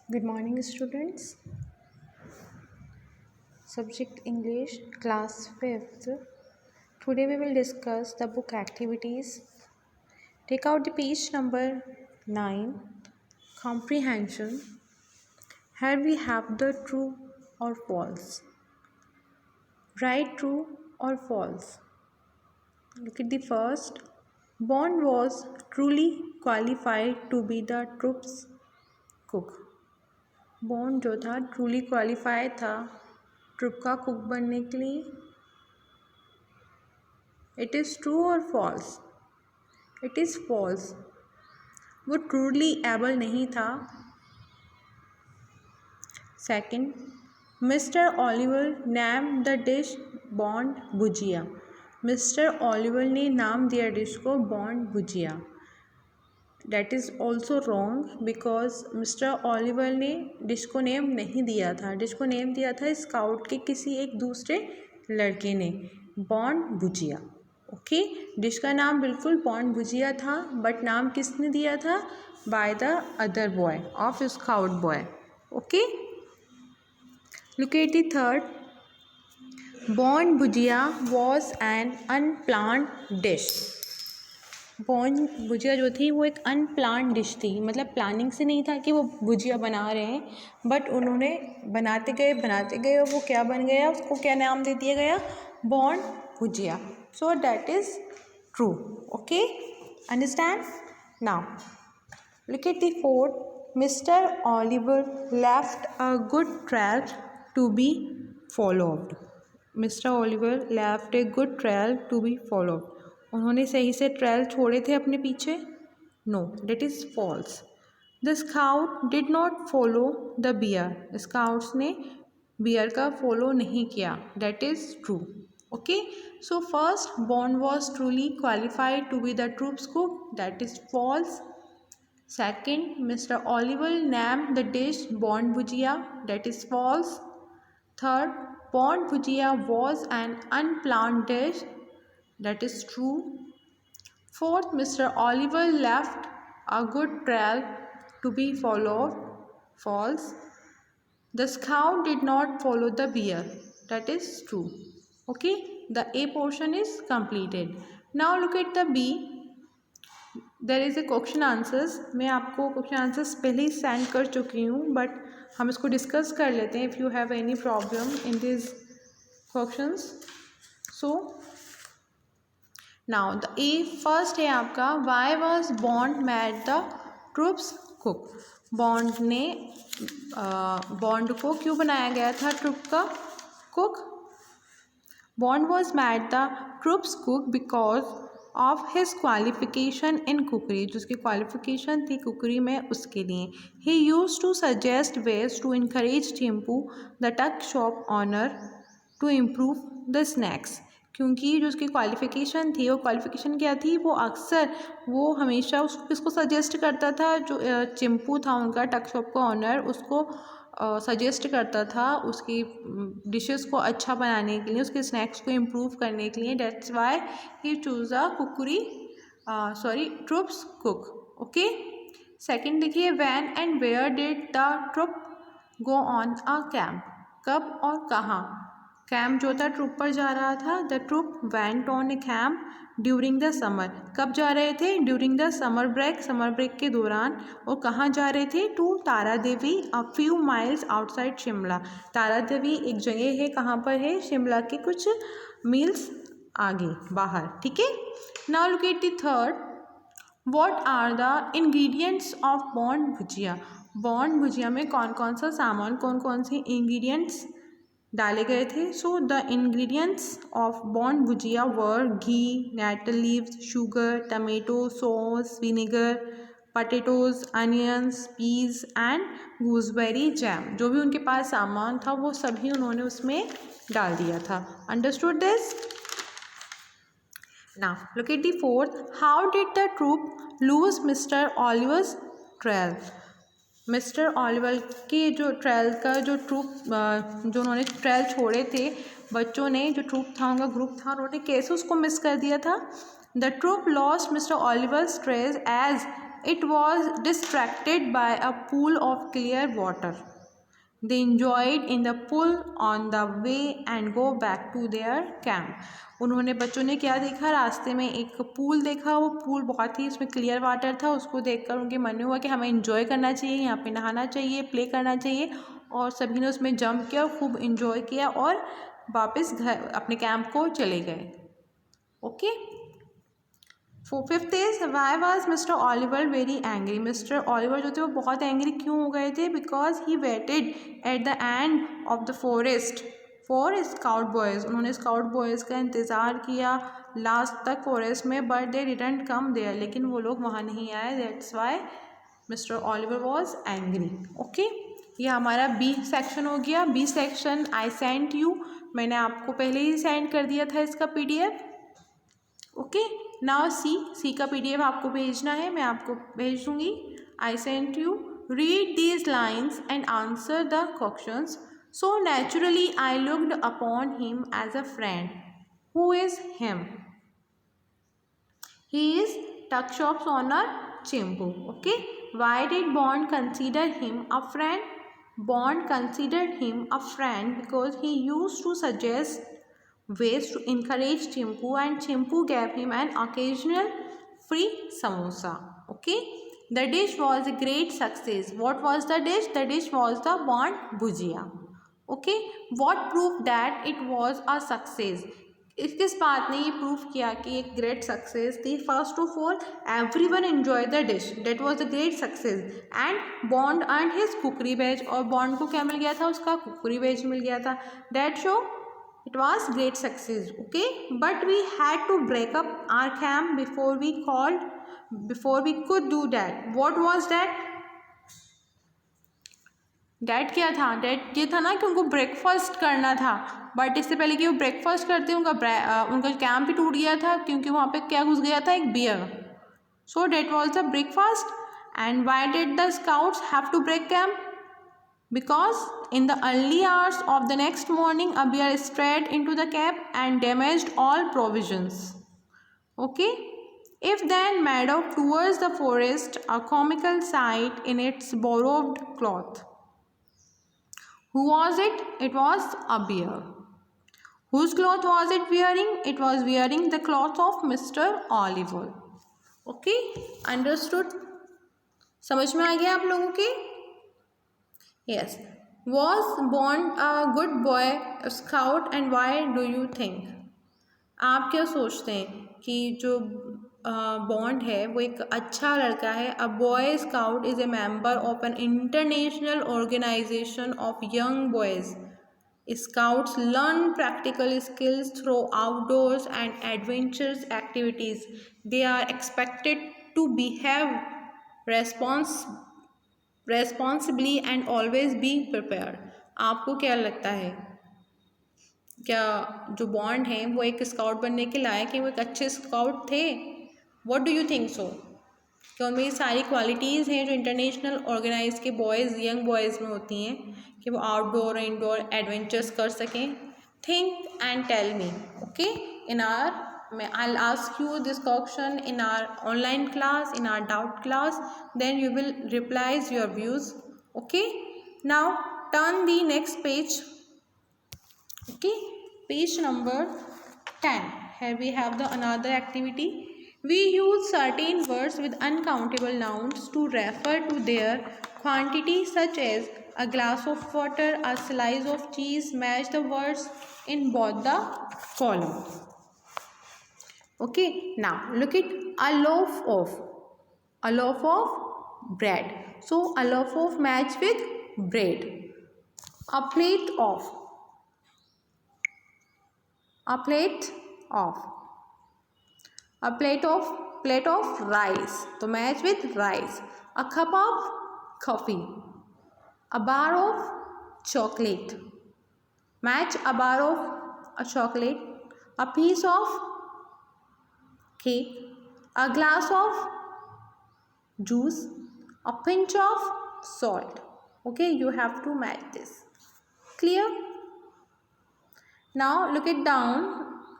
Good morning, students. Subject English, class 5th. Today we will discuss the book activities. Take out the page number 9, comprehension. Here we have the true or false. Write true or false. Look at the first. Bond was truly qualified to be the troops cook. Bond जो था truly qualify था troop का cook बनने के लिए. It is true और false. It is false. वो truly able नहीं था. Second, mister Oliver name the dish Bond bhujia. Mister Oliver ने नाम दिया डिश को Bond bhujia. That is also wrong because mister Oliver ने डिश को नेम नहीं दिया था. डिश को नेम दिया था स्काउट के किसी एक दूसरे लड़के ने, बॉन्ड भुजिया. ओके, डिश का नाम बिल्कुल बॉन्ड भुजिया था बट नाम किसने दिया था? By the other boy of scout boy. Okay, look at the third. Bond bhujia was an unplanned dish. Bond bhujia जो थी वो एक अनप्लान्ड डिश थी. मतलब प्लानिंग से नहीं था कि वो भुजिया बना रहे हैं, बट उन्होंने बनाते गए और वो क्या बन गया, उसको क्या नाम दे दिया गया? Bond bhujia. So that is true. Okay, understand. Now look at the fourth. Mister Oliver left a good trail to be followed. Mister Oliver left a good trail to be followed. उन्होंने सही से ट्रेल छोड़े थे अपने पीछे? No, that is false. The scout did not follow the bear. Scouts ने bear का follow नहीं किया. That is true. Okay, so first, Bond was truly qualified to be the troops cook. That is false. Second, mister Oliver name the dish Bond bhujia. That is false. Third, Bond bhujia was an unplanned dish. That is true. Fourth, Mr. Oliver left a good trail to be followed. False. The scout did not follow the bear. That is true. Okay, the A portion is completed. Now look at the B. There is a question answers. मैं आपको question answers पहले ही send कर चुकी हूँ, but हम इसको discuss कर लेते हैं if you have any problem in these questions. So now the A first है आपका, why was Bond made the troops cook. Bond ने बॉन्ड को क्यों बनाया गया था ट्रूप का cook? Bond was made the troops cook because of his qualification in cookery. जो उसकी क्वालिफिकेशन थी कुकरी में, उसके लिए. He used to suggest ways to encourage Chimpu the tuck shop owner to improve the snacks. क्योंकि जो उसकी क्वालिफ़िकेशन थी, वो क्वालिफ़िकेशन क्या थी, वो अक्सर वो हमेशा उसको सजेस्ट करता था. जो चिंपू था उनका टक शॉप का ऑनर, उसको सजेस्ट करता था उसकी डिशेस को अच्छा बनाने के लिए, उसके स्नैक्स को इम्प्रूव करने के लिए. That's why he choose a cookery troops cook. Okay, second देखिए, when and where did the troop go on a camp. कब और कहाँ कैंप जो था ट्रूप पर जा रहा था? The troop went on a camp during the summer. कब जा रहे थे? During the summer break. Summer break के दौरान. और कहाँ जा रहे थे? To Tara Devi a few miles outside Shimla. Tara Devi एक जगह है, कहाँ पर है? शिमला के कुछ मील्स आगे बाहर. ठीक है. Now look at the third. What are the ingredients of Bond bhujia. Bond bhujia में कौन कौन सा सामान, कौन कौन से इंग्रेडिएंट्स डाले गए थे? So the ingredients of Bond bhujia were ghee, nettle leaves, sugar, tomato sauce, vinegar, potatoes, onions, peas and gooseberry jam. जो भी उनके पास सामान था वो सभी उन्होंने उसमें डाल दिया था. Understood this? Now look at the fourth. How did the troop lose mister Oliver's trail. Mister Oliver के जो ट्रेल का जो ट्रूप जो उन्होंने ट्रेल छोड़े थे, बच्चों ने, जो ट्रूप था उनका ग्रुप था, उन्होंने कैसे उसको मिस कर दिया था? The troop lost mister Oliver's trail as it was distracted by a pool of clear water. They enjoyed in the pool on the way and go back to their camp. उन्होंने बच्चों ने क्या देखा, रास्ते में एक पूल देखा, वो पूल बहुत ही उसमें क्लियर वाटर था, उसको देखकर उनके मन में हुआ कि हमें इन्जॉय करना चाहिए, यहाँ पे नहाना चाहिए, प्ले करना चाहिए, और सभी ने उसमें जंप किया, खूब इन्जॉय किया और वापस घर अपने कैंप को चले गए. Okay. Fifth is why was Mr Oliver very angry. Mr Oliver जो थे वो बहुत एंग्री क्यों हो गए थे? Because he waited at the end of the forest for scout boys. उन्होंने स्काउट बॉयज़ का इंतज़ार किया लास्ट तक फॉरेस्ट में, but they didn't come there. लेकिन वो लोग वहाँ नहीं आए. That's why Mr Oliver was angry. Okay, ये हमारा बी सेक्शन हो गया. B section I sent you, मैंने आपको पहले ही सेंड कर दिया था इसका PDF. ओके. नाउ सी का PDF आपको भेजना है, मैं आपको भेज दूँगी. I sent you. Read these lines and answer the questions. So naturally I looked upon him as a friend. Who is him? He is Tuckshop's owner Chimpu. Okay. Why did Bond consider him a friend? Bond considered him a friend because he used to suggest ways to encourage Chimpu, and Chimpu gave him an occasional free samosa. Okay. The dish was a great success. What was the dish? The dish was the Bond Bhujia. Okay. What proved that it was a success? किस बात ने ये prove किया कि एक great success थी? First of all, everyone enjoy the dish, that was a great success, and Bond earn his cookery badge. और Bond को क्या मिल गया था? उसका कुकरी बैज मिल गया था. That show it was great success. Okay, but we had to break up our camp before we could do that. What was that? That क्या था? डैट ये था ना कि उनको ब्रेकफास्ट करना था, बट इससे पहले कि वो ब्रेकफास्ट करते उनका कैंप भी टूट गया था, क्योंकि वहाँ पे क्या घुस गया था? एक bear. So that was the breakfast. And why did the scouts have to break camp? Because in the early hours of the next morning, a bear strayed into the camp and damaged all provisions. Okay. If then meadow towards the forest, a comical sight in its borrowed cloth. Who was it? It was a bear. Whose cloth was it wearing? It was wearing the cloth of Mr. Oliver. Okay. Understood? समझ में आ गया आप लोगों के? Yes. Was Bond a good boy, a scout, and why do you think? आप क्या सोचते हैं कि जो बॉन्ड है वो एक अच्छा लड़का है? A boy scout is a member of an international organisation of young boys. Scouts learn practical skills through outdoors and adventurous activities. They are expected to behave responsibly and always be prepared. आपको क्या लगता है, क्या जो bond हैं वो एक scout बनने के लायक हैं? वो एक अच्छे स्काउट थे? What do you think so? कि उनमें ये सारी क्वालिटीज़ हैं जो इंटरनेशनल ऑर्गेनाइज के बॉयज़, यंग बॉयज़ में होती हैं, कि वो आउटडोर और इंडोर एडवेंचर्स कर सकें. Think and tell me. Okay. In hour I'll ask you this question in our online class, in our doubt class, then you will replies your views. Okay. Now turn the next page. Okay, page number 10. Here we have the another activity. We use certain words with uncountable nouns to refer to their quantity, such as a glass of water, a slice of cheese. Match the words in both the columns. Okay, now look at a loaf of bread. So a loaf of match with bread. A plate of rice, तो match with rice. A cup of coffee. A bar of chocolate, match a bar of a chocolate. A piece of cake. A glass of juice. A pinch of salt. Okay, you have to match this. Clear? Now look it down.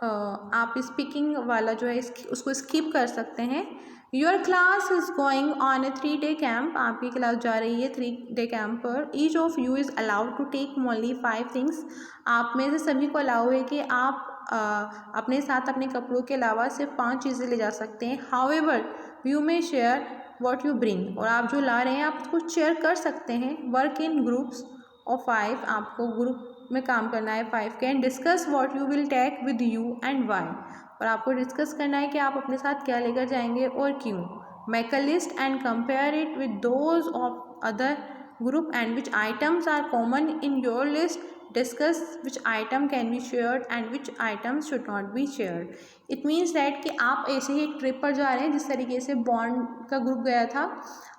आप speaking वाला जो है उसको skip कर सकते हैं। Your class is going on a 3-day camp, आपकी class जा रही है 3-day कैंप पर। Each of you is allowed to take only 5 things, आप में से सभी को अलाउ है कि आप अपने साथ अपने कपड़ों के अलावा सिर्फ 5 चीज़ें ले जा सकते हैं। However you may share what you bring, और आप जो ला रहे हैं आप उसको शेयर कर सकते हैं। वर्क इन ग्रुप्स ऑफ 5, आपको ग्रुप में काम करना है 5 के। And discuss what you will take with you and why, और आपको डिस्कस करना है कि आप अपने साथ क्या लेकर जाएंगे और क्यों। Make a list and compare it with those of other group and which items are common in your list. Discuss which item can be shared and which item should not be shared. It means that कि आप ऐसे ही एक trip पर जा रहे हैं जिस तरीके से बॉन्ड का ग्रुप गया था।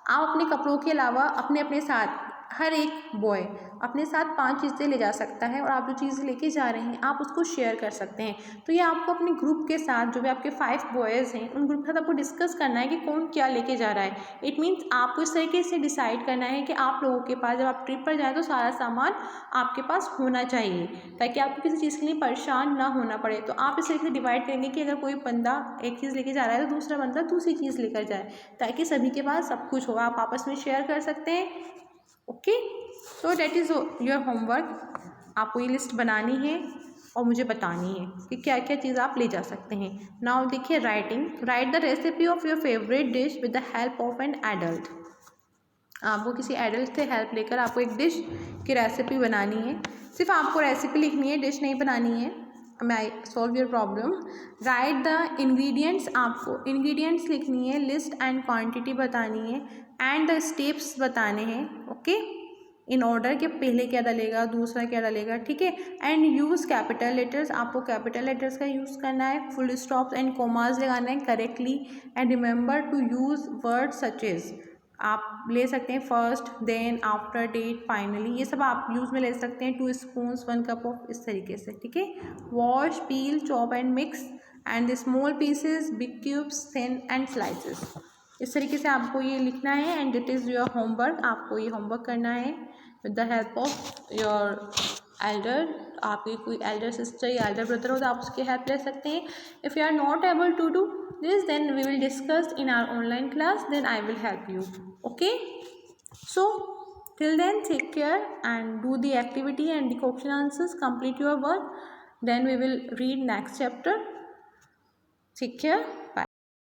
आप अपने कपड़ों के अलावा अपने अपने साथ, हर एक बॉय अपने साथ 5 चीज़ें ले जा सकता है, और आप जो चीज़ें लेके जा रहे हैं आप उसको शेयर कर सकते हैं। तो ये आपको अपने ग्रुप के साथ, जो भी आपके 5 बॉयज़ हैं, उन ग्रुप के साथ आपको डिस्कस करना है कि कौन क्या लेके जा रहा है। इट मीन्स आपको इस तरीके से डिसाइड करना है कि आप लोगों के पास जब आप ट्रिप पर जाएँ तो सारा सामान आपके पास होना चाहिए, ताकि आपको किसी चीज़ के लिए परेशान ना होना पड़े। तो आप इस तरीके से डिवाइड करेंगे कि अगर कोई बंदा एक चीज़ लेके जा रहा है तो दूसरा बंदा दूसरी चीज़ लेकर जाए, ताकि सभी के पास सब कुछ हो, आप आपस में शेयर कर सकते हैं। ओके, तो डैट इज़ योर होमवर्क। आपको ये लिस्ट बनानी है और मुझे बतानी है कि क्या क्या चीज़ आप ले जा सकते हैं। नाउ देखिए writing. Right the recipe of your favourite dish with the help of an adult. आपको किसी एडल्ट से हेल्प लेकर आपको एक डिश की रेसिपी बनानी है। सिर्फ आपको रेसिपी लिखनी है, डिश नहीं बनानी है। I solve your problem. Right the ingredients, आपको इंग्रेडिएंट्स लिखनी है, लिस्ट एंड क्वांटिटी बतानी है, एंड द स्टेप्स बताने हैं। ओके, इन ऑर्डर के पहले क्या डलेगा, दूसरा क्या डलेगा, ठीक है। एंड यूज़ कैपिटल लेटर्स, आपको कैपिटल लेटर्स का यूज़ करना है। फुल स्टॉप्स एंड कोमास लगाना है correctly. And remember to use word such as, आप ले सकते हैं first, then, after, date, finally, ये सब आप यूज़ में ले सकते हैं। 2 स्पून्स 1 कप ऑफ, इस तरीके से, ठीक है। Wash, peel, chop and mix, and the small pieces, big cubes, thin and slices. इस तरीके से आपको ये लिखना है। And it is your homework, आपको ये होमवर्क करना है with the help of your elder. आपकी कोई एल्डर सिस्टर या एल्डर ब्रदर हो तो आप उसकी हेल्प ले सकते हैं। If you are not able to do this, then we will discuss in our online class, then I will help you. Okay, so till then take care and do the activity and the question answers, complete your work, then we will read next chapter. Take care.